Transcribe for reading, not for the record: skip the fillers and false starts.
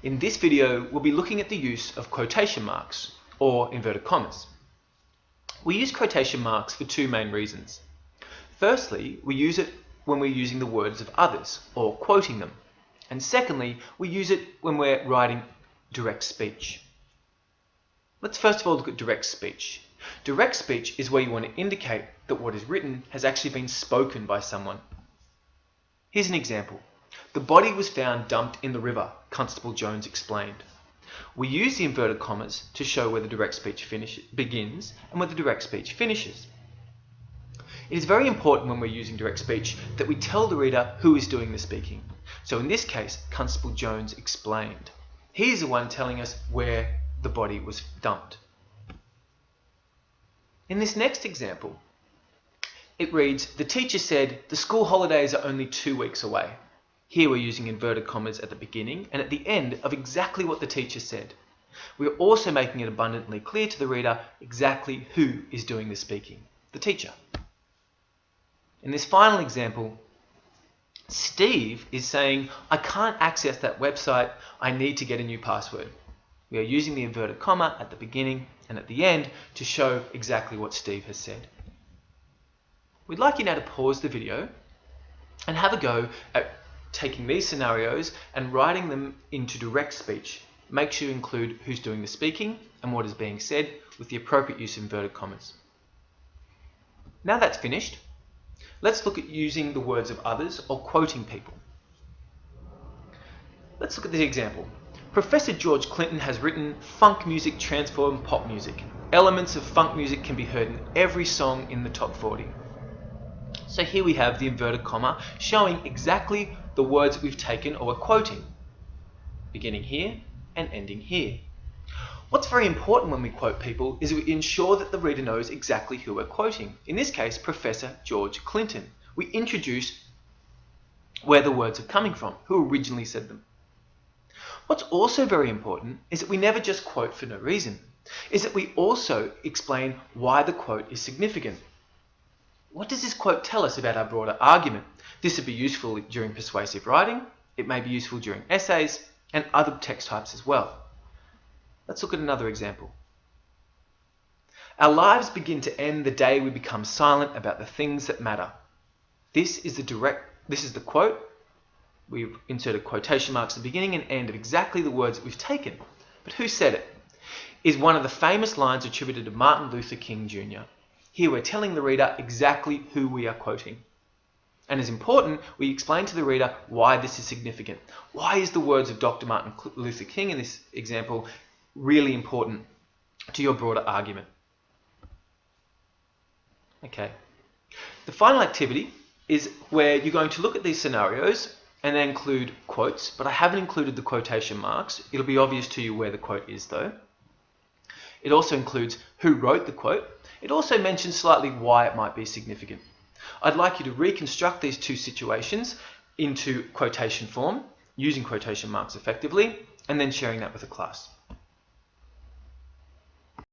In this video, we'll be looking at the use of quotation marks, or inverted commas. We use quotation marks for two main reasons. Firstly, we use it when we're using the words of others, or quoting them. And secondly, we use it when we're writing direct speech. Let's first of all look at direct speech. Direct speech is where you want to indicate that what is written has actually been spoken by someone. Here's an example. The body was found dumped in the river, Constable Jones explained. We use the inverted commas to show where the direct speech begins and where the direct speech finishes. It is very important when we're using direct speech that we tell the reader who is doing the speaking. So in this case, Constable Jones explained. He's the one telling us where the body was dumped. In this next example, it reads, the teacher said the school holidays are only 2 weeks away. Here we're using inverted commas at the beginning and at the end of exactly what the teacher said. We're also making it abundantly clear to the reader exactly who is doing the speaking, the teacher. In this final example, Steve is saying, I can't access that website, I need to get a new password. We are using the inverted comma at the beginning and at the end to show exactly what Steve has said. We'd like you now to pause the video and have a go at taking these scenarios and writing them into direct speech. Make sure you include who's doing the speaking and what is being said with the appropriate use of inverted commas. Now that's finished, let's look at using the words of others or quoting people. Let's look at the example. Professor George Clinton has written, funk music transformed pop music. Elements of funk music can be heard in every song in the top 40. So here we have the inverted comma showing exactly the words that we've taken or we're quoting, beginning here and ending here. What's very important when we quote people is that we ensure that the reader knows exactly who we're quoting. In this case, Professor George Clinton. We introduce where the words are coming from, who originally said them. What's also very important is that we never just quote for no reason, is that we also explain why the quote is significant. What does this quote tell us about our broader argument? This would be useful during persuasive writing, it may be useful during essays, and other text types as well. Let's look at another example. Our lives begin to end the day we become silent about the things that matter. This is the quote. We've inserted quotation marks at the beginning and end of exactly the words that we've taken. But who said it? Is one of the famous lines attributed to Martin Luther King Jr. Here we're telling the reader exactly who we are quoting. And as important, we explain to the reader why this is significant. Why is the words of Dr. Martin Luther King in this example really important to your broader argument? Okay. The final activity is where you're going to look at these scenarios and then include quotes, but I haven't included the quotation marks. It'll be obvious to you where the quote is though. It also includes who wrote the quote. It also mentions slightly why it might be significant. I'd like you to reconstruct these two situations into quotation form, using quotation marks effectively, and then sharing that with the class.